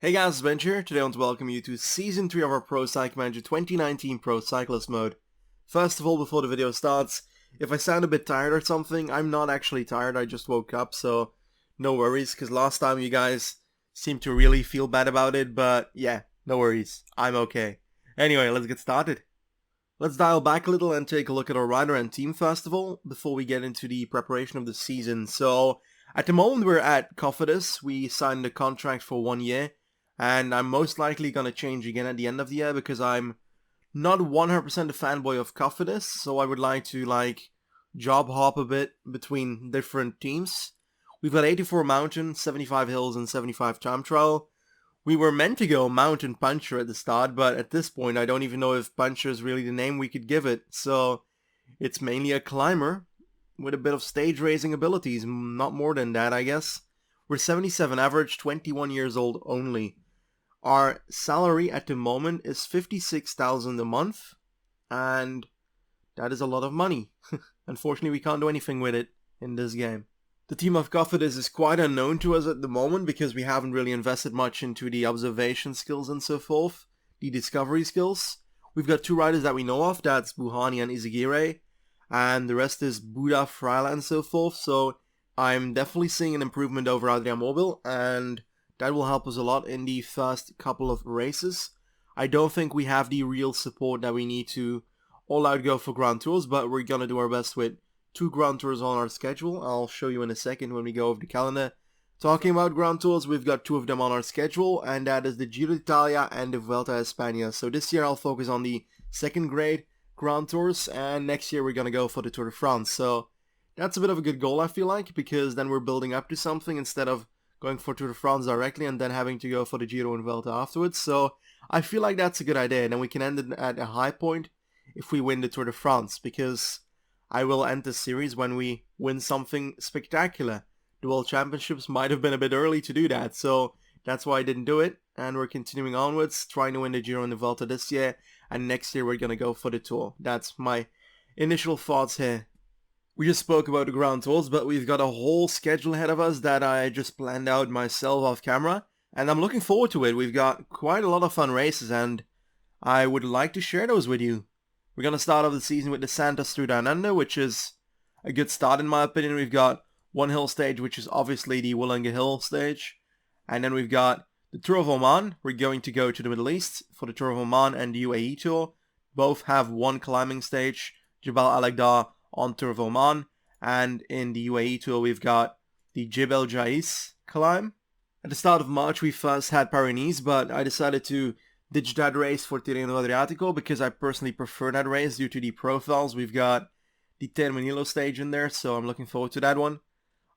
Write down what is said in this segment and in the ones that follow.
Hey guys, it's Ben here. Today I want to welcome you to Season 3 of our Pro Cycle Manager 2019 Pro Cyclist mode. First of all, before the video starts, if I sound a bit tired or something, I'm not actually tired, I just woke up, so no worries, because last time you guys seemed to really feel bad about it, but yeah, no worries, I'm okay. Anyway, let's get started. Let's dial back a little and take a look at our rider and team first of all, before we get into the preparation of the season. So, at the moment we're at Cofidis, we signed a contract for 1 year, and I'm most likely going to change again at the end of the year because I'm not 100% a fanboy of Cofidis, so I would like to job hop a bit between different teams. We've got 84 mountain, 75 hills, and 75 time trial. We were meant to go mountain puncher at the start, but at this point I don't even know if puncher is really the name we could give it, so it's mainly a climber with a bit of stage racing abilities, not more than that I guess. We're 77 average, 21 years old only. Our salary at the moment is 56,000 a month, and that is a lot of money. Unfortunately, we can't do anything with it in this game. The team of Cofidis is quite unknown to us at the moment because we haven't really invested much into the observation skills and so forth, the discovery skills. We've got two riders that we know of, that's Buhani and Izagirre, and the rest is Buda, Fraila and so forth, so I'm definitely seeing an improvement over Adrian Mobile, and that will help us a lot in the first couple of races. I don't think we have the real support that we need to all out go for Grand Tours, but we're gonna do our best with 2 Grand Tours on our schedule. I'll show you in a second when we go over the calendar. Talking about Grand Tours, we've got 2 of them on our schedule, and that is the Giro d'Italia and the Vuelta a España. So this year I'll focus on the second grade Grand Tours, and next year we're gonna go for the Tour de France. So that's a bit of a good goal, I feel like, because then we're building up to something instead of going for Tour de France directly and then having to go for the Giro and Vuelta afterwards. So I feel like that's a good idea, and then we can end it at a high point if we win the Tour de France, because I will end the series when we win something spectacular. The World Championships might have been a bit early to do that, so that's why I didn't do it, and we're continuing onwards, trying to win the Giro and the Vuelta this year, and next year we're going to go for the Tour. That's my initial thoughts here. We just spoke about the Grand Tours, but we've got a whole schedule ahead of us that I just planned out myself off camera, and I'm looking forward to it. We've got quite a lot of fun races, and I would like to share those with you. We're going to start off the season with the Santos through Down Under, which is a good start in my opinion. We've got one hill stage, which is obviously the Wollonga Hill stage, and then we've got the Tour of Oman. We're going to go to the Middle East for the Tour of Oman and the UAE Tour. Both have one climbing stage, Jabal Al-Aghdar on Tour of Oman, and in the UAE Tour we've got the Jebel Jais climb. At the start of March we first had Paris-Nice, but I decided to ditch that race for Tirreno Adriatico because I personally prefer that race due to the profiles. We've got the Terminilo stage in there, so I'm looking forward to that one.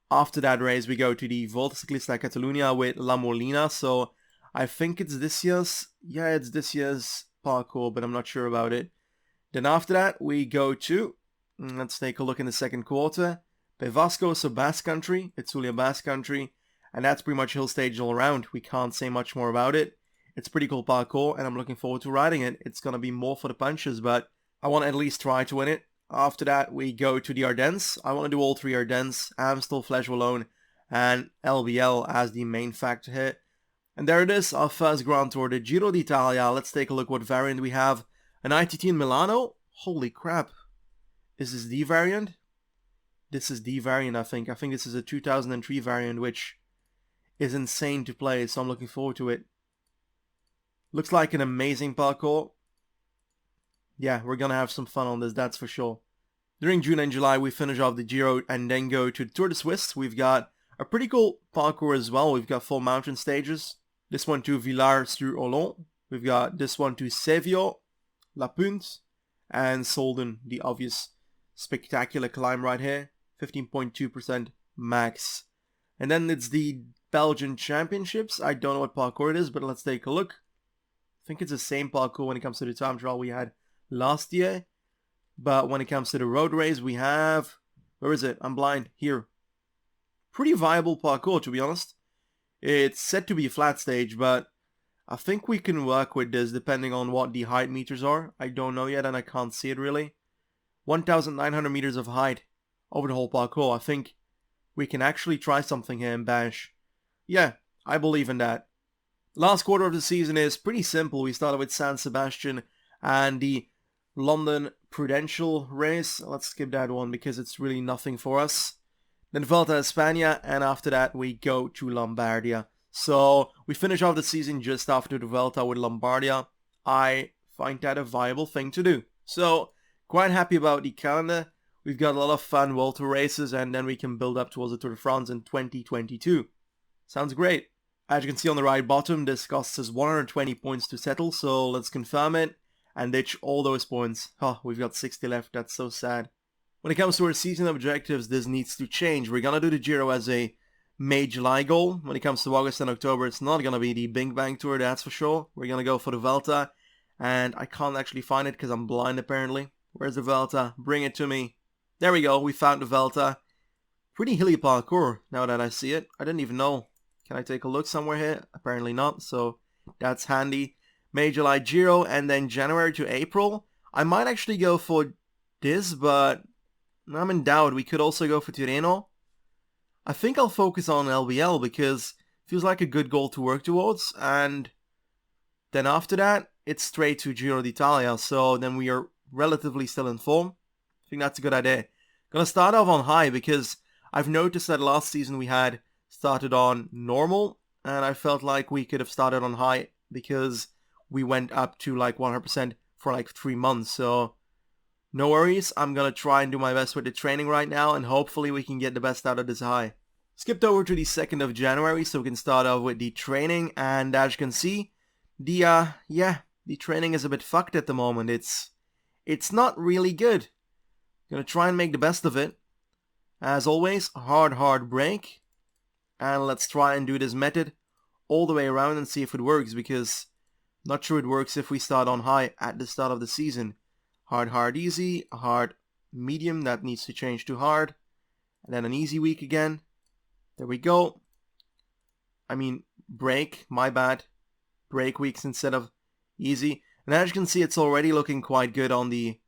After that race we go to the Volta Ciclista Catalunya with La Molina, so I think it's this year's parkour, but I'm not sure about it. Then after that we go to, let's take a look in the second quarter, Bevasco, so Basque Country, Itzulia Basque Country, and that's pretty much hill stage all around. We can't say much more about it. It's pretty cool parkour, and I'm looking forward to riding it. It's going to be more for the punches, but I want to at least try to win it. After that, we go to the Ardennes. I want to do all 3 Ardennes, Amstel, Flèche Wallonne, and LBL as the main factor here. And there it is, our first Grand Tour, the Giro d'Italia. Let's take a look what variant we have. An ITT in Milano. Holy crap. Is this the variant? This is the variant, I think. I think this is a 2003 variant, which is insane to play, so I'm looking forward to it. Looks like an amazing parkour. Yeah, we're gonna have some fun on this, that's for sure. During June and July, we finish off the Giro and then go to the Tour de Suisse. We've got a pretty cool parkour as well. We've got 4 mountain stages. This one to Villars-sur-Olon. We've got this one to Sevio, La Punt, and Solden, the obvious spectacular climb right here. 15.2% max. And then it's the Belgian Championships. I don't know what parkour it is, but let's take a look. I think it's the same parkour when it comes to the time trial we had last year. But when it comes to the road race, we have... Where is it? I'm blind. Here. Pretty viable parkour, to be honest. It's set to be a flat stage, but I think we can work with this depending on what the height meters are. I don't know yet, and I can't see it really. 1,900 meters of height over the whole parkour. I think we can actually try something here in Bash. Yeah, I believe in that. Last quarter of the season is pretty simple. We started with San Sebastian and the London Prudential race. Let's skip that one because it's really nothing for us. Then Vuelta a España, and after that we go to Lombardia. So we finish off the season just after the Vuelta with Lombardia. I find that a viable thing to do. So quite happy about the calendar. We've got a lot of fun Vuelta races, and then we can build up towards the Tour de France in 2022. Sounds great. As you can see on the right bottom, this costs us 120 points to settle, so let's confirm it and ditch all those points. Oh, we've got 60 left, that's so sad. When it comes to our season objectives, this needs to change. We're gonna do the Giro as a May-July goal. When it comes to August and October, it's not gonna be the Bing Bang Tour, that's for sure. We're gonna go for the Vuelta, and I can't actually find it because I'm blind apparently. Where's the Vuelta? Bring it to me. There we go, we found the Vuelta. Pretty hilly parkour, now that I see it. I didn't even know. Can I take a look somewhere here? Apparently not, so that's handy. May, July, Giro, and then January to April. I might actually go for this, but I'm in doubt. We could also go for Tirreno. I think I'll focus on LBL because it feels like a good goal to work towards. And then after that, it's straight to Giro d'Italia. So then we are relatively still in form. I think that's a good idea. Gonna start off on high because I've noticed that last season we had started on normal. And I felt like we could have started on high because we went up to like 100% for like 3 months. So no worries, I'm gonna try and do my best with the training right now, and hopefully we can get the best out of this high. Skipped over to the 2nd of January, so we can start off with the training, and as you can see, the training is a bit fucked at the moment. It's not really good. Gonna try and make the best of it. As always, hard break. And let's try and do this method all the way around and see if it works, because I'm not sure it works if we start on high at the start of the season. Hard, easy, hard, medium, that needs to change to hard, and then an easy week again. There we go. I mean, break, my bad. Break weeks instead of easy. And as you can see, it's already looking quite good on the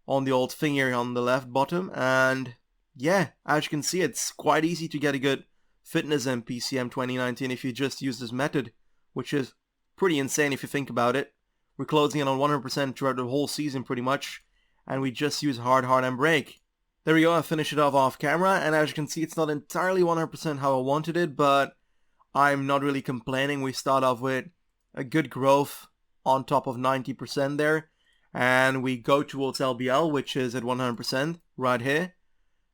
old thing here on the left bottom. And yeah, as you can see, it's quite easy to get a good fitness in PCM 2019 if you just use this method, which is pretty insane if you think about it. We're closing in on 100% throughout the whole season pretty much, and we just use hard, and break. There we go, I finished it off camera, and as you can see, it's not entirely 100% how I wanted it, but I'm not really complaining. We start off with a good growth on top of 90% there, and we go towards LBL, which is at 100% right here.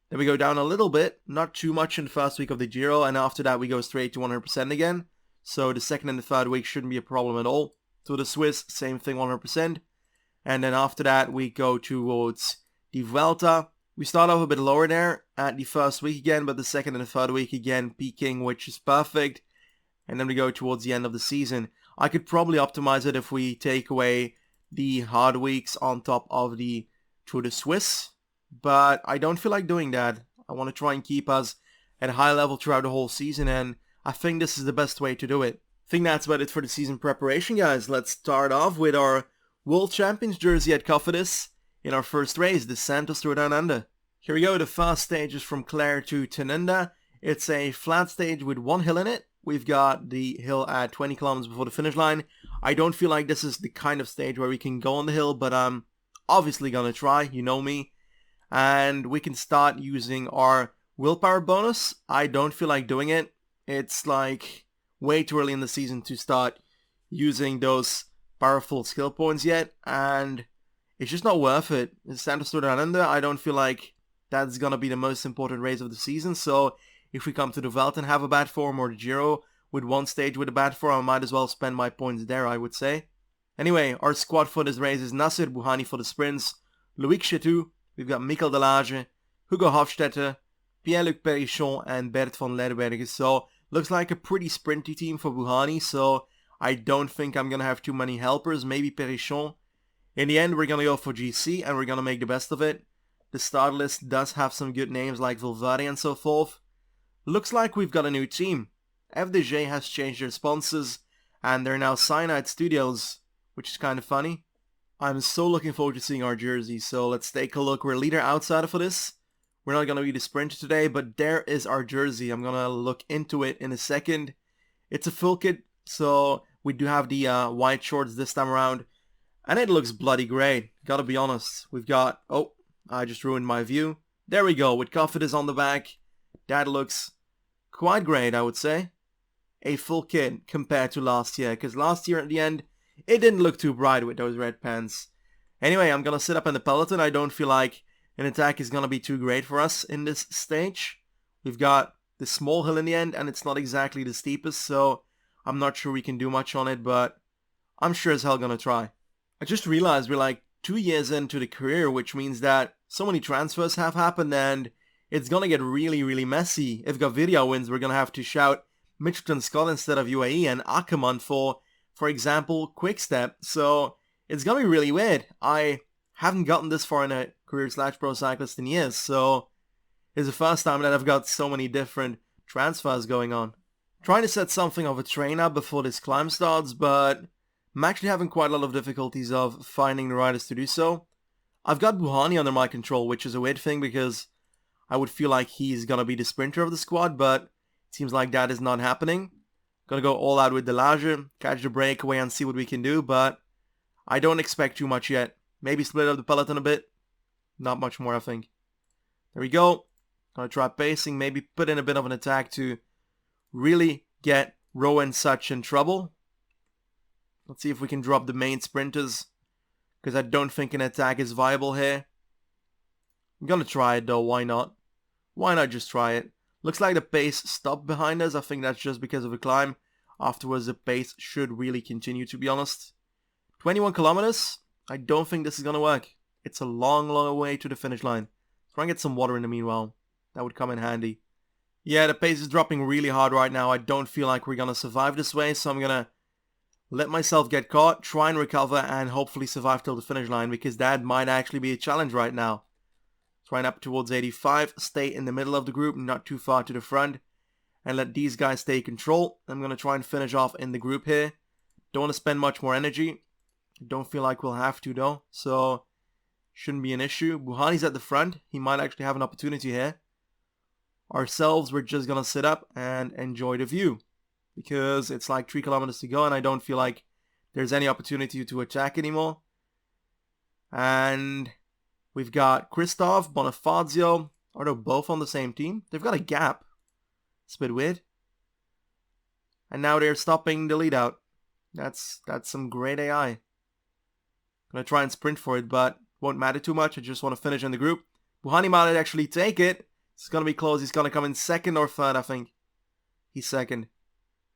Then we go down a little bit, not too much in the first week of the Giro, and after that we go straight to 100% again. So the second and the third week shouldn't be a problem at all. To the Swiss, same thing, 100%. And then after that, we go towards the Vuelta. We start off a bit lower there at the first week again, but the second and the third week again peaking, which is perfect. And then we go towards the end of the season. I could probably optimize it if we take away the hard weeks on top of the Tour de Suisse, but I don't feel like doing that. I want to try and keep us at a high level throughout the whole season, and I think this is the best way to do it. I think that's about it for the season preparation, guys. Let's start off with our World Champions jersey at Cofidis in our first race, the Santos Tour Down Under. Here we go, the first stage is from Clare to Tanunda. It's a flat stage with one hill in it. We've got the hill at 20 kilometers before the finish line. I don't feel like this is the kind of stage where we can go on the hill, but I'm obviously gonna try, you know me. And we can start using our willpower bonus. I don't feel like doing it. It's like way too early in the season to start using those powerful skill points yet, and it's just not worth it. In Santos Tour Down Under, I don't feel like that's gonna be the most important race of the season, so if we come to the Vuelta and have a bad form, or the Giro with one stage with a bad form, I might as well spend my points there, I would say. Anyway, our squad for this race is Nasser Bouhanni for the sprints, Loïc Chetou, we've got Mikkel Delage, Hugo Hofstetter, Pierre-Luc Perichon, and Bert van Lerberghe. So looks like a pretty sprinty team for Bouhanni, so I don't think I'm gonna have too many helpers, maybe Perichon. In the end, we're gonna go for GC, and we're gonna make the best of it. The start list does have some good names like Valverde and so forth. Looks like we've got a new team. FDJ has changed their sponsors, and they're now Cyanide Studios, which is kind of funny. I'm so looking forward to seeing our jerseys, so let's take a look. We're leader outsider for this. We're not going to be the sprinter today, but there is our jersey. I'm going to look into it in a second. It's a full kit. So we do have the white shorts this time around. And it looks bloody great, gotta be honest. We've got, oh, I just ruined my view. There we go, with Cofidis on the back. That looks quite great, I would say. A full kit compared to last year, because last year at the end, it didn't look too bright with those red pants. Anyway, I'm gonna sit up in the peloton. I don't feel like an attack is gonna be too great for us in this stage. We've got the small hill in the end, and it's not exactly the steepest, so I'm not sure we can do much on it, but I'm sure as hell gonna try. I just realized we're like 2 years into the career, which means that so many transfers have happened and it's gonna get really messy. If Gaviria wins, we're gonna have to shout Mitchelton Scott instead of UAE and Ackermann for example, Quickstep. So it's gonna be really weird. I haven't gotten this far in a career/pro cyclist in years, so it's the first time that I've got so many different transfers going on. Trying to set something of a train up before this climb starts, but I'm actually having quite a lot of difficulties of finding the riders to do so. I've got Buhani under my control, which is a weird thing because I would feel like he's gonna be the sprinter of the squad, but it seems like that is not happening. Gonna go all out with Delage, catch the breakaway and see what we can do, but I don't expect too much yet. Maybe split up the peloton a bit. Not much more, I think. There we go. Gonna try pacing, maybe put in a bit of an attack to really get Rowe and such in trouble. Let's see if we can drop the main sprinters, because I don't think an attack is viable here. I'm gonna try it though, why not? Why not just try it? Looks like the pace stopped behind us. I think that's just because of the climb. Afterwards the pace should really continue, to be honest. 21 kilometers? I don't think this is gonna work. It's a long way to the finish line. Try and get some water in the meanwhile. That would come in handy. Yeah, the pace is dropping really hard right now. I don't feel like we're gonna survive this way, so I'm gonna let myself get caught, try and recover, and hopefully survive till the finish line, because that might actually be a challenge right now. Trying up towards 85, stay in the middle of the group, not too far to the front, and let these guys stay in control. I'm going to try and finish off in the group here. Don't want to spend much more energy. Don't feel like we'll have to though, so shouldn't be an issue. Buhani's at the front. He might actually have an opportunity here. Ourselves, we're just going to sit up and enjoy the view, because it's like 3 kilometers to go and I don't feel like there's any opportunity to attack anymore. And we've got Christoph, Bonifazio. Are they both on the same team? They've got a gap. It's a bit weird. And now they're stopping the lead out. That's some great AI. Gonna try and sprint for it, but won't matter too much. I just want to finish in the group. Buhani might actually take it. It's gonna be close. He's gonna come in second or third, I think. He's second.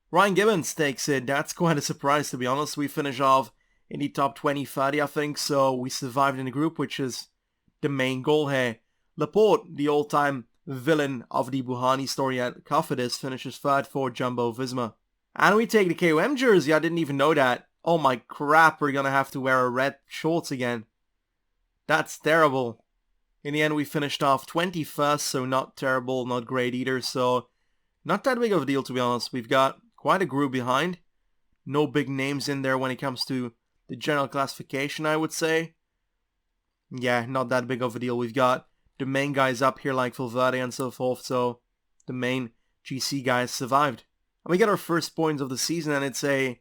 Ryan Gibbons takes it. That's quite a surprise, to be honest. We finish off in the top 20-30, I think, so we survived in the group, which is the main goal here. Laporte, the all-time villain of the Buhani story at Cofidis, finishes third for Jumbo Visma. And we take the KOM jersey. I didn't even know that. Oh my crap, we're gonna have to wear a red shorts again. That's terrible. In the end, we finished off 21st, so not terrible, not great either, so not that big of a deal, to be honest. We've got quite a group behind. No big names in there when it comes to the general classification, I would say. Yeah, not that big of a deal. We've got the main guys up here like Valverde and so forth, so the main GC guys survived. And we get our first points of the season, and it's a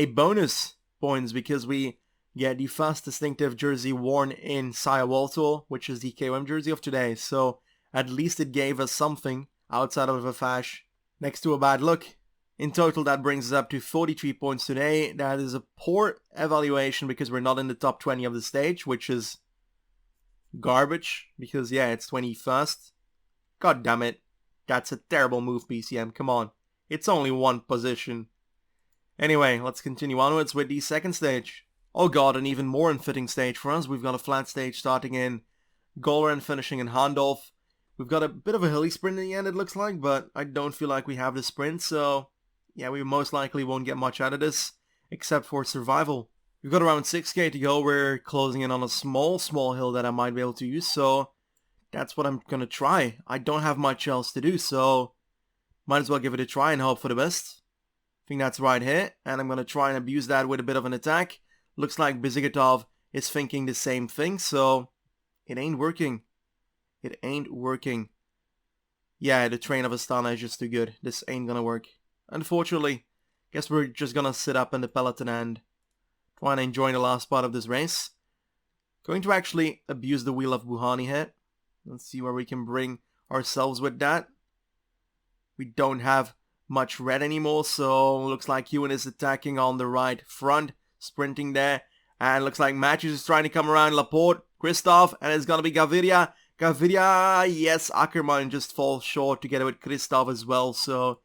bonus points because we get the first distinctive jersey worn in Saya Walto, which is the KOM jersey of today. So at least it gave us something outside of a fash next to a bad look. In total, that brings us up to 43 points today. That is a poor evaluation because we're not in the top 20 of the stage, which is garbage because, yeah, it's 21st. God damn it. That's a terrible move, BCM. Come on. It's only one position. Anyway, let's continue onwards with the second stage. Oh god, an even more unfitting stage for us. We've got a flat stage starting in Goller and finishing in Handolf. We've got a bit of a hilly sprint in the end, it looks like, but I don't feel like we have the sprint, so yeah, we most likely won't get much out of this, except for survival. We've got around 6k to go. We're closing in on a small hill that I might be able to use, so that's what I'm gonna try. I don't have much else to do, so might as well give it a try and hope for the best. I think that's right here, and I'm gonna try and abuse that with a bit of an attack. Looks like Bezigatov is thinking the same thing, so it ain't working. It ain't working. Yeah, the train of Astana is just too good. This ain't gonna work. Unfortunately, Guess we're just gonna sit up in the peloton and try and enjoy the last part of this race. Going to actually abuse the wheel of Buhani here. Let's see where we can bring ourselves with that. We don't have much red anymore, so looks like Ewan is attacking on the right front, sprinting there. And looks like Matthews is trying to come around Laporte, Christoph, and it's gonna be Gaviria. Gaviria, yes, Ackermann just falls short together with Christoph as well, so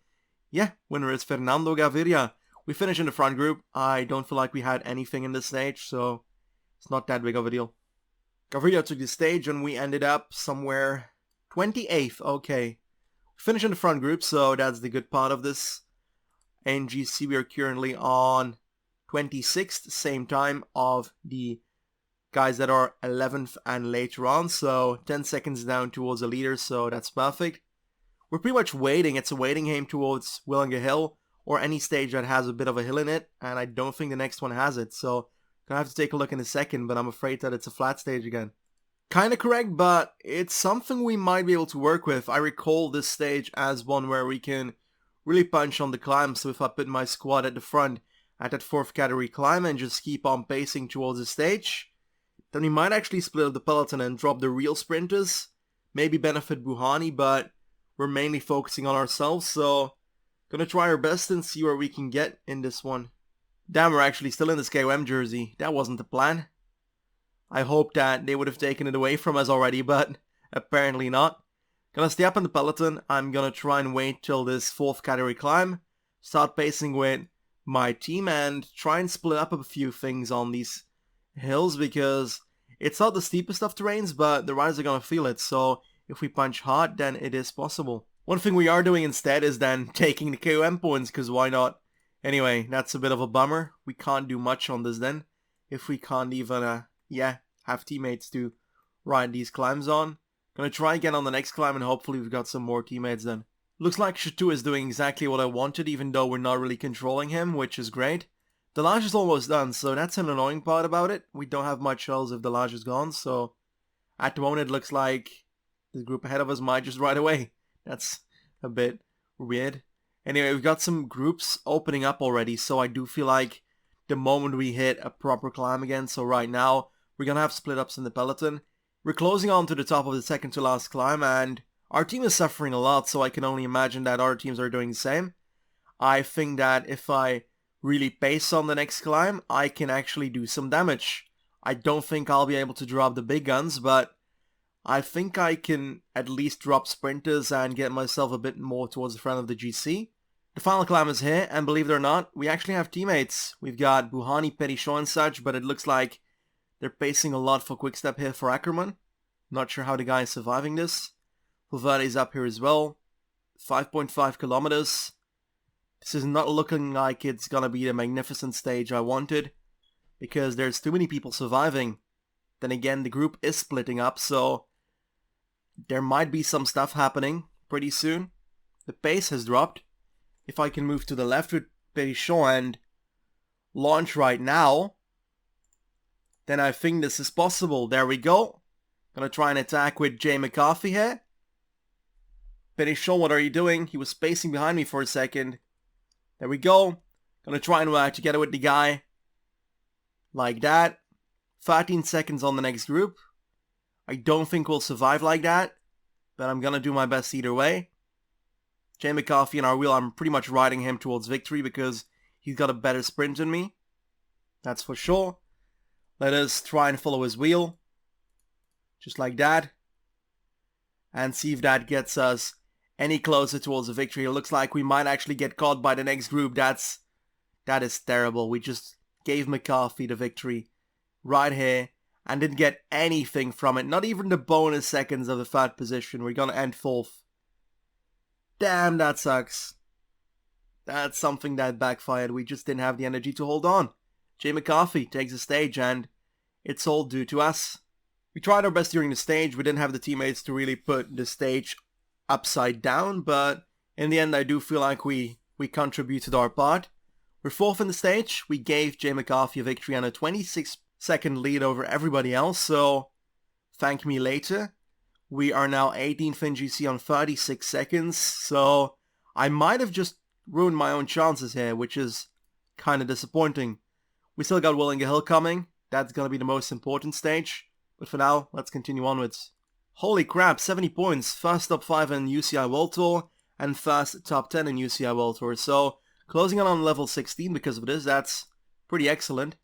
yeah, winner is Fernando Gaviria. We finished in the front group. I don't feel like we had anything in this stage, so it's not that big of a deal. Gaviria took the stage and we ended up somewhere 28th, okay. Finished in the front group, so that's the good part of this. NGC, we are currently on 26th, same time of the guys that are 11th and later on, so 10 seconds down towards the leader, so that's perfect. We're pretty much waiting. It's a waiting game towards Willinger Hill, or any stage that has a bit of a hill in it, and I don't think the next one has it, so gonna have to take a look in a second, but I'm afraid that it's a flat stage again. Kinda correct, but it's something we might be able to work with. I recall this stage as one where we can really punch on the climb, so if I put my squad at the front at that 4th category climb and just keep on pacing towards the stage, then we might actually split up the peloton and drop the real sprinters. Maybe benefit Buhani, but we're mainly focusing on ourselves, so gonna try our best and see where we can get in this one. Damn, we're actually still in this KOM jersey. That wasn't the plan. I hope that they would have taken it away from us already, but apparently not. Gonna stay up in the peloton. I'm gonna try and wait till this 4th category climb, start pacing with my team and try and split up a few things on these hills, because it's not the steepest of terrains, but the riders are gonna feel it, so if we punch hard, then it is possible. One thing we are doing instead is then taking the KOM points, because why not? Anyway, that's a bit of a bummer. We can't do much on this then, if we can't even, have teammates to ride these climbs on. Gonna try again on the next climb and hopefully we've got some more teammates then. Looks like Chateau is doing exactly what I wanted, even though we're not really controlling him, which is great. Delage is almost done, so that's an annoying part about it. We don't have much else if Delage is gone, so at the moment it looks like the group ahead of us might just ride away. That's a bit weird. Anyway, we've got some groups opening up already, so I do feel like the moment we hit a proper climb again, so right now, we're gonna have split ups in the peloton. We're closing on to the top of the second to last climb, and our team is suffering a lot, so I can only imagine that other teams are doing the same. I think that if I really pace on the next climb, I can actually do some damage. I don't think I'll be able to drop the big guns, but I think I can at least drop sprinters and get myself a bit more towards the front of the GC. The final climb is here, and believe it or not, we actually have teammates. We've got Buhani, Petichon and such, but it looks like they're pacing a lot for Quickstep here for Ackermann. Not sure how the guy is surviving this. Valverde's up here as well. 5.5 kilometers. This is not looking like it's gonna be the magnificent stage I wanted, because there's too many people surviving. Then again, the group is splitting up, so there might be some stuff happening pretty soon. The pace has dropped. If I can move to the left with Petichon and launch right now, then I think this is possible. There we go. Gonna try and attack with Jay McCarthy here. Petichon, what are you doing? He was spacing behind me for a second. There we go. Gonna try and work together with the guy. Like that. 13 seconds on the next group. I don't think we'll survive like that, but I'm gonna do my best either way. Jay McCarthy and our wheel, I'm pretty much riding him towards victory because he's got a better sprint than me. That's for sure. Let us try and follow his wheel. Just like that. And see if that gets us any closer towards a victory. It looks like we might actually get caught by the next group. That is terrible. We just gave McCarthy the victory right here and didn't get anything from it. Not even the bonus seconds of the third position. We're gonna end 4th. Damn, that sucks. That's something that backfired. We just didn't have the energy to hold on. Jay McCarthy takes the stage and it's all due to us. We tried our best during the stage. We didn't have the teammates to really put the stage upside down, but in the end I do feel like we contributed our part. We're 4th in the stage. We gave Jay McCarthy a victory and a 26-second lead over everybody else, so thank me later. We are now 18th in GC on 36 seconds, so I might have just ruined my own chances here, which is kind of disappointing. We still got Willinga Hill coming. That's going to be the most important stage. But for now, let's continue onwards. Holy crap, 70 points. First top 5 in UCI World Tour and first top 10 in UCI World Tour. So, closing in on level 16 because of this, that's pretty excellent.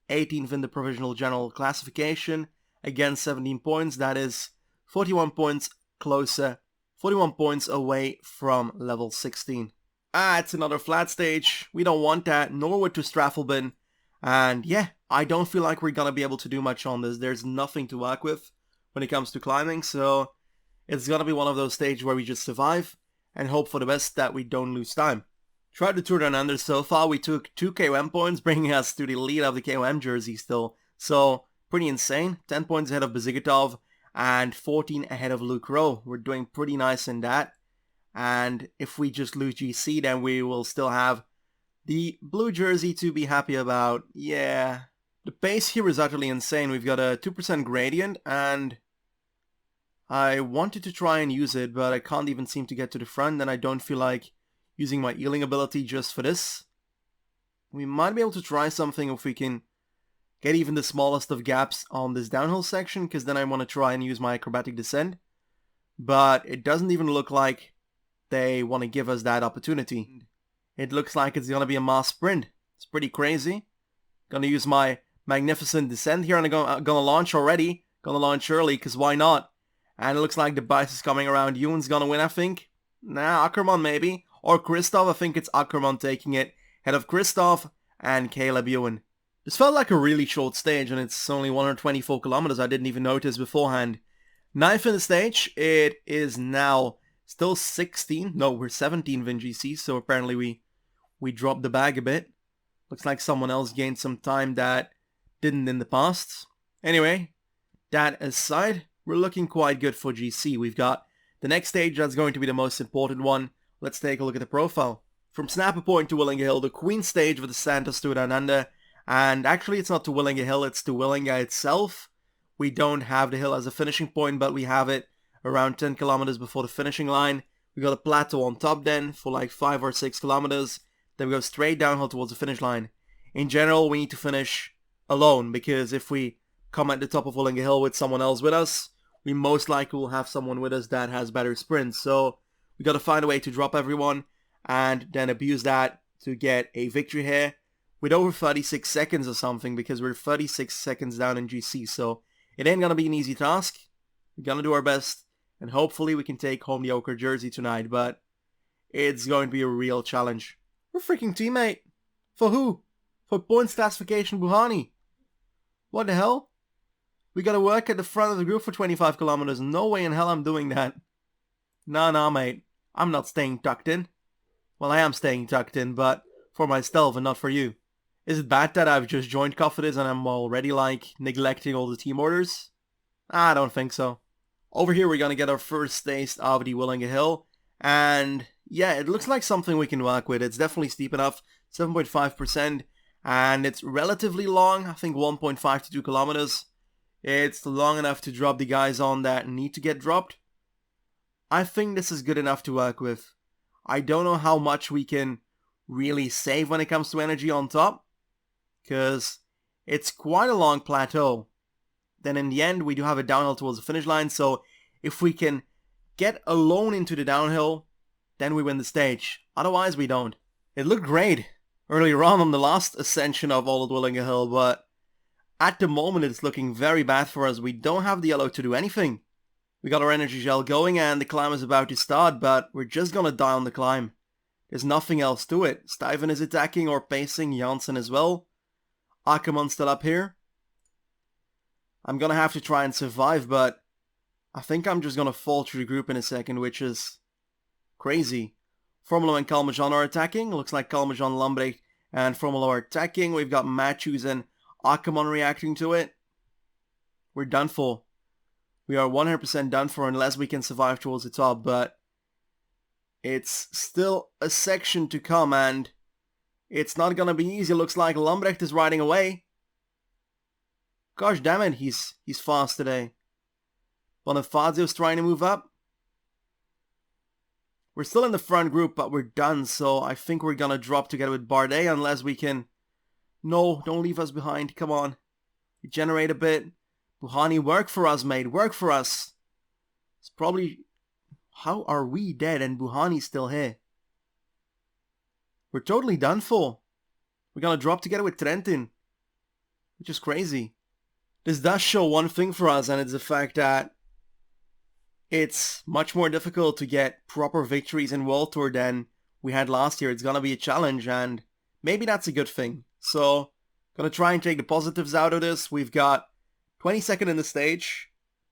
18th in the Provisional General Classification. Again, 17 points. That is 41 points closer. 41 points away from level 16. It's another flat stage. We don't want that. Norwood to Strafelbin. And yeah, I don't feel like we're gonna be able to do much on this. There's nothing to work with when it comes to climbing. So it's gonna be one of those stages where we just survive and hope for the best that we don't lose time. Tried the Tour Down Under so far. We took 2 KOM points, bringing us to the lead of the KOM jersey still. So pretty insane. 10 points ahead of Bezikatov and 14 ahead of Luke Rowe. We're doing pretty nice in that. And if we just lose GC, then we will still have the blue jersey to be happy about. Yeah. The pace here is utterly insane. We've got a 2% gradient, and I wanted to try and use it, but I can't even seem to get to the front, and I don't feel like using my healing ability just for this. We might be able to try something if we can get even the smallest of gaps on this downhill section, because then I want to try and use my acrobatic descent. But it doesn't even look like they want to give us that opportunity. It looks like it's going to be a mass sprint. It's pretty crazy. Gonna use my magnificent descent here, and I'm gonna launch already. Gonna launch early, because why not? And it looks like the bice is coming around. Ewan's gonna win, I think. Nah, Ackerman maybe. Or Christoph. I think it's Ackerman taking it. Head of Christoph and Caleb Ewan. This felt like a really short stage, and it's only 124 kilometers. I didn't even notice beforehand. 9th in the stage. It is now still 16. No, we're 17 VinGC, so apparently we dropped the bag a bit. Looks like someone else gained some time that didn't in the past. Anyway, that aside, we're looking quite good for GC. We've got the next stage that's going to be the most important one. Let's take a look at the profile. From Snapper Point to Willinga Hill, the Queen stage with the Santos Tour Down Under. And actually it's not to Willinga Hill, it's to Willinga itself. We don't have the hill as a finishing point, but we have it around 10 kilometers before the finishing line. We got a plateau on top then for like 5 or 6 kilometers. Then we go straight downhill towards the finish line. In general, we need to finish alone, because if we come at the top of Willinga Hill with someone else with us, we most likely will have someone with us that has better sprints. So we got to find a way to drop everyone and then abuse that to get a victory here with over 36 seconds or something, because we're 36 seconds down in GC. So it ain't gonna be an easy task. We're gonna do our best, and hopefully we can take home the ochre jersey tonight, but it's going to be a real challenge. We're freaking teammate. For who? For points classification Buhani. What the hell? We gotta work at the front of the group for 25 kilometers. No way in hell I'm doing that. Nah, mate. I'm not staying tucked in. Well, I am staying tucked in, but for myself and not for you. Is it bad that I've just joined Cofidis and I'm already, like, neglecting all the team orders? I don't think so. Over here, we're gonna get our first taste of the Willinga Hill. And yeah, it looks like something we can work with. It's definitely steep enough, 7.5%. And it's relatively long, I think 1.5 to 2 kilometers. It's long enough to drop the guys on that need to get dropped. I think this is good enough to work with. I don't know how much we can really save when it comes to energy on top, because it's quite a long plateau. Then in the end, we do have a downhill towards the finish line, so if we can get alone into the downhill, then we win the stage. Otherwise, we don't. It looked great earlier on the last ascension of Old Willinga Hill, but at the moment it's looking very bad for us. We don't have the yellow to do anything. We got our energy gel going and the climb is about to start, but we're just gonna die on the climb. There's nothing else to it. Stuyven is attacking or pacing, Janssen as well. Ackerman's still up here. I'm gonna have to try and survive, but I think I'm just gonna fall through the group in a second, which is crazy. Formula and Kalmajan are attacking. Looks like Kalmajan, Lambrecht and Formula are attacking. We've got Matthews and Ackerman reacting to it. We're done for. We are 100% done for unless we can survive towards the top, but it's still a section to come and it's not gonna be easy. Looks like Lambrecht is riding away. Gosh damn it, he's fast today. Bonifazio's trying to move up. We're still in the front group, but we're done, so I think we're gonna drop together with Bardet unless we can... No, don't leave us behind, come on. Regenerate a bit. Buhani, work for us, mate, work for us. It's probably... How are we dead and Buhani's still here? We're totally done for. We're gonna drop together with Trentin, which is crazy. This does show one thing for us, and it's the fact that it's much more difficult to get proper victories in World Tour than we had last year. It's gonna be a challenge, and maybe that's a good thing. So, gonna try and take the positives out of this. We've got 22nd in the stage.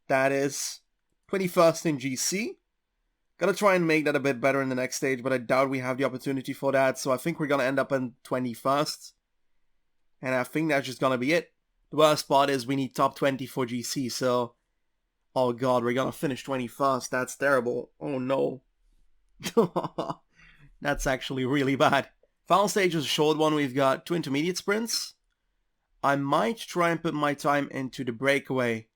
That is 21st in GC. Gonna try and make that a bit better in the next stage, but I doubt we have the opportunity for that. So I think we're gonna end up in 21st. And I think that's just gonna be it. The worst part is we need top 20 for GC, so... Oh god, we're gonna finish 21st. That's terrible. Oh no. That's actually really bad. Final stage is a short one. We've got 2 intermediate sprints. I might try and put my time into the breakaway.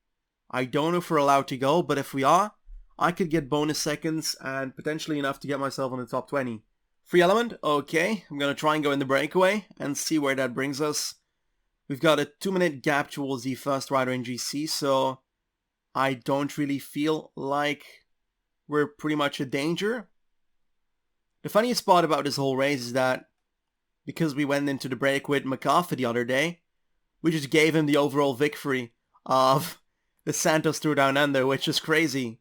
I don't know if we're allowed to go, but if we are, I could get bonus seconds and potentially enough to get myself on the top 20. Free element, okay. I'm gonna try and go in the breakaway and see where that brings us. We've got a 2-minute gap towards the first rider in GC, so I don't really feel like we're pretty much a danger. The funniest part about this whole race is that because we went into the break with McCarthy the other day, we just gave him the overall victory of the Santos Tour Down Under, which is crazy.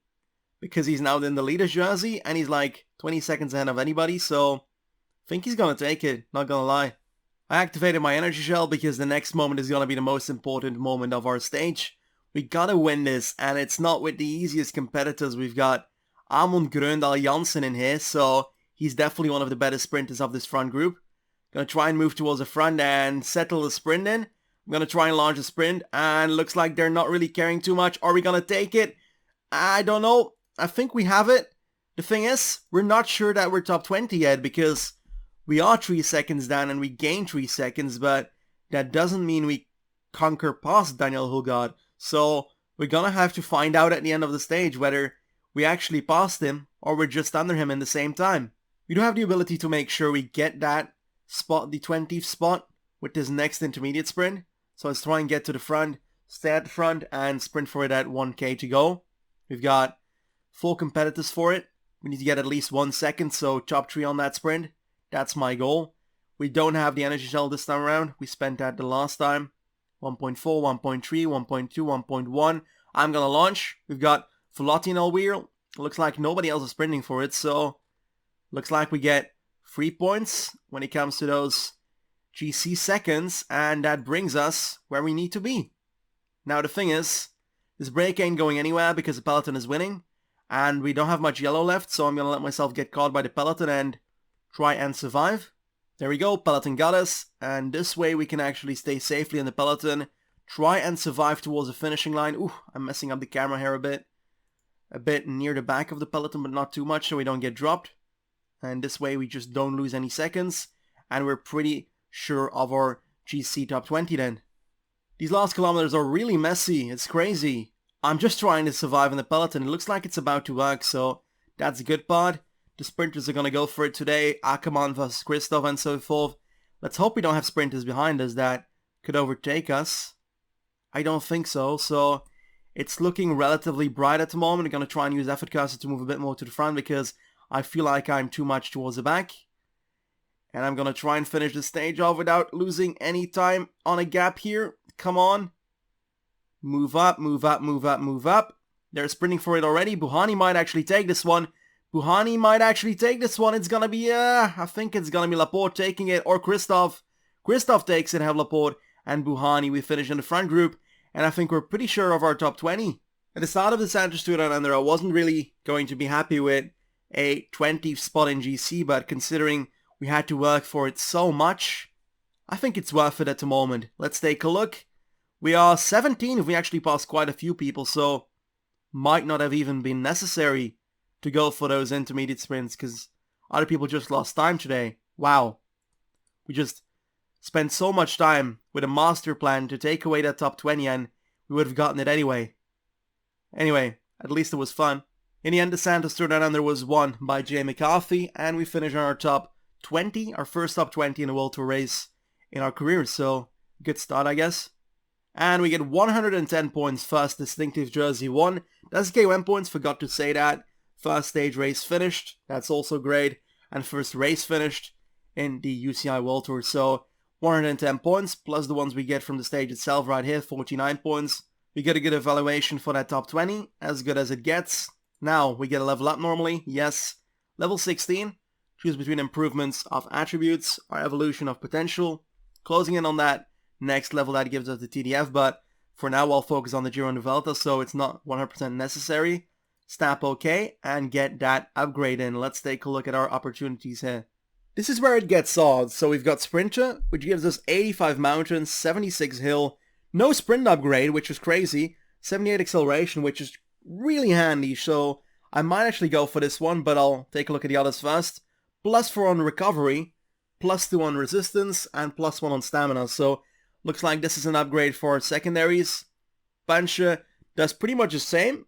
Because he's now in the leader's jersey and he's like 20 seconds ahead of anybody, so I think he's gonna take it, not gonna lie. I activated my energy shell because the next moment is gonna be the most important moment of our stage. We gotta win this, and it's not with the easiest competitors. We've got Amund Grøndal Jansen in here, so he's definitely one of the better sprinters of this front group. Gonna try and move towards the front and settle the sprint in. I'm gonna try and launch a sprint, and looks like they're not really caring too much. Are we gonna take it? I don't know. I think we have it. The thing is, we're not sure that we're top 20 yet because we are 3 seconds down and we gain 3 seconds, but that doesn't mean we conquer past Daniel Hugard. So we're gonna have to find out at the end of the stage whether we actually passed him or we're just under him in the same time. We do have the ability to make sure we get that spot, the 20th spot, with this next intermediate sprint. So let's try and get to the front, stay at the front, and sprint for it at 1k to go. We've got 4 competitors for it. We need to get at least 1 second, so top 3 on that sprint. That's my goal. We don't have the energy shell this time around. We spent that the last time. 1.4, 1.3, 1.2, 1.1. I'm gonna launch. We've got Velotti in our wheel. Looks like nobody else is sprinting for it, so looks like we get 3 points when it comes to those GC seconds, and that brings us where we need to be. Now the thing is, this break ain't going anywhere because the peloton is winning. And we don't have much yellow left, so I'm going to let myself get caught by the peloton and try and survive. There we go, peloton got us. And this way we can actually stay safely in the peloton. Try and survive towards the finishing line. Ooh, I'm messing up the camera here a bit. A bit near the back of the peloton, but not too much so we don't get dropped. And this way we just don't lose any seconds. And we're pretty sure of our GC top 20 then. These last kilometers are really messy. It's crazy. I'm just trying to survive in the peloton. It looks like it's about to work, so that's a good part. The sprinters are going to go for it today. Ackermann versus Christoph and so forth. Let's hope we don't have sprinters behind us that could overtake us. I don't think so, so it's looking relatively bright at the moment. I'm going to try and use effort cursor to move a bit more to the front because I feel like I'm too much towards the back. And I'm going to try and finish the stage off without losing any time on a gap here. Come on. Move up, move up, move up, move up. They're sprinting for it already. Buhani might actually take this one. Buhani might actually take this one. It's gonna be, I think it's gonna be Laporte taking it, or Christoph. Christoph takes it, have Laporte and Buhani. We finish in the front group, and I think we're pretty sure of our top 20. At the start of the Santos Tour Down Under, I wasn't really going to be happy with a 20th spot in GC, but considering we had to work for it so much, I think it's worth it at the moment. Let's take a look. We are 17 if we actually passed quite a few people, so might not have even been necessary to go for those intermediate sprints because other people just lost time today. Wow. We just spent so much time with a master plan to take away that top 20 and we would have gotten it anyway. Anyway, at least it was fun. In the end, the Santos Tour Down Under was won by Jay McCarthy, and we finished on our top 20, our first top 20 in a World Tour race in our career, so good start, I guess. And we get 110 points, first distinctive jersey won. That's KOM points, forgot to say that. First stage race finished, that's also great. And first race finished in the UCI World Tour, so 110 points, plus the ones we get from the stage itself right here, 49 points. We get a good evaluation for that top 20, as good as it gets. Now, we get a level up normally, yes. Level 16, choose between improvements of attributes or evolution of potential. Closing in on that next level that gives us the TDF, but for now I'll focus on the Giro and Vuelta, so it's not 100% necessary. Stamp OK and get that upgrade in. Let's take a look at our opportunities here. This is where it gets odd. So we've got Sprinter, which gives us 85 mountain, 76 hill, no sprint upgrade, which is crazy, 78 acceleration, which is really handy, so I might actually go for this one, but I'll take a look at the others first. +4 on recovery, +2 on resistance, and +1 on stamina, so looks like this is an upgrade for secondaries. Puncher does pretty much the same.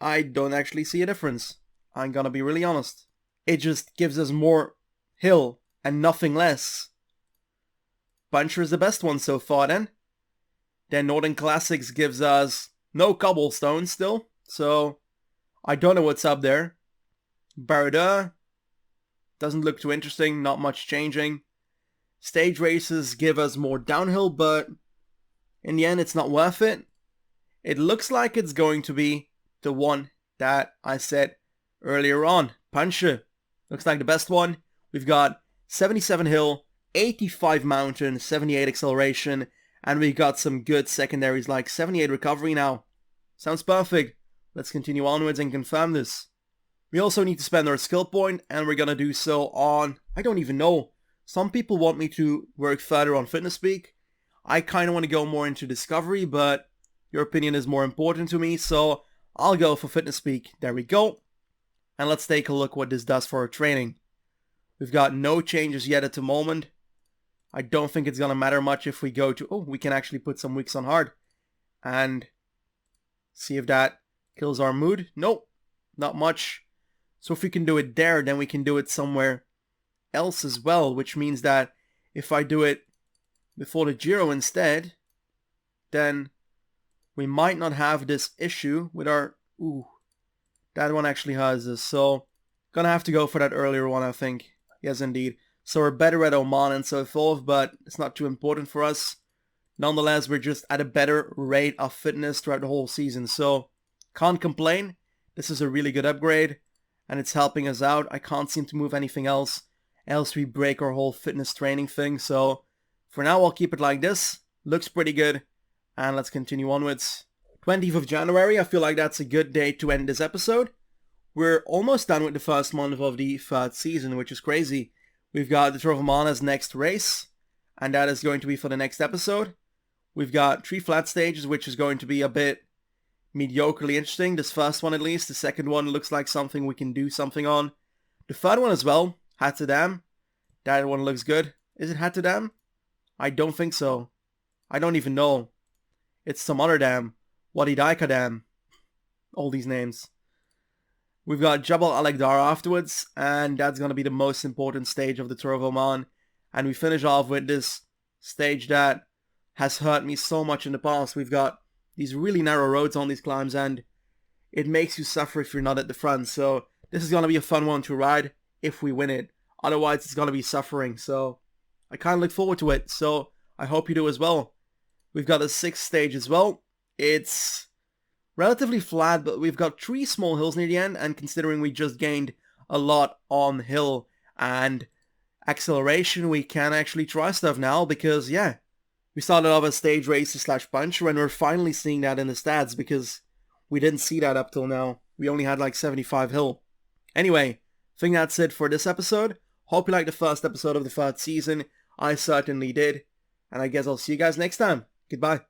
I don't actually see a difference. I'm gonna be really honest. It just gives us more hill and nothing less. Puncher is the best one so far then. Then Northern Classics gives us no cobblestone still, so I don't know what's up there. Barada doesn't look too interesting, not much changing. Stage races give us more downhill, but in the end it's not worth it. It looks like it's going to be the one that I said earlier on. Puncher looks like the best one. We've got 77 hill, 85 mountain, 78 acceleration, and we got some good secondaries like 78 recovery now. Sounds perfect. Let's continue onwards and confirm this. We also need to spend our skill point, and we're gonna do so on, I don't even know. Some people want me to work further on Fitness Peak. I kind of want to go more into Discovery, but your opinion is more important to me, so I'll go for Fitness Peak. There we go. And let's take a look what this does for our training. We've got no changes yet at the moment. I don't think it's gonna matter much if we go to... Oh, we can actually put some weeks on hard. And see if that kills our mood. Nope, not much. So if we can do it there, then we can do it somewhere else as well, which means that if I do it before the Giro instead, then we might not have this issue with our... Ooh, that one actually has this, so gonna have to go for that earlier one, I think. Yes, indeed. So we're better at Oman and so forth, but it's not too important for us. Nonetheless, we're just at a better rate of fitness throughout the whole season, so can't complain. This is a really good upgrade, and it's helping us out. I can't seem to move anything else we break our whole fitness training thing, so for now I'll keep it like this. Looks pretty good, and let's continue onwards. 20th of January, I feel like that's a good day to end this episode. We're almost done with the first month of the third season, which is crazy. We've got the Tour of Oman as next race, and that is going to be for the next episode. We've got 3 flat stages, which is going to be a bit mediocrely interesting. This first one at least. The second one looks like something we can do something on. The third one as well, Hatterdam. That one looks good. Is it Hatterdam? I don't think so. I don't even know. It's some other dam. Wadi Daika Dam. All these names. We've got Jabal Alekdar afterwards, and that's going to be the most important stage of the Tour of Oman. And we finish off with this stage that has hurt me so much in the past. We've got these really narrow roads on these climbs, and it makes you suffer if you're not at the front. So this is going to be a fun one to ride if we win it. Otherwise, it's going to be suffering. So I kind of look forward to it. So I hope you do as well. We've got a 6th stage as well. It's relatively flat, but we've got 3 small hills near the end, and considering we just gained a lot on hill and acceleration, we can actually try stuff now because, yeah, we started off as stage races / puncher, and we're finally seeing that in the stats because we didn't see that up till now. We only had like 75 hill. Anyway, I think that's it for this episode. Hope you liked the first episode of the third season. I certainly did. And I guess I'll see you guys next time. Goodbye.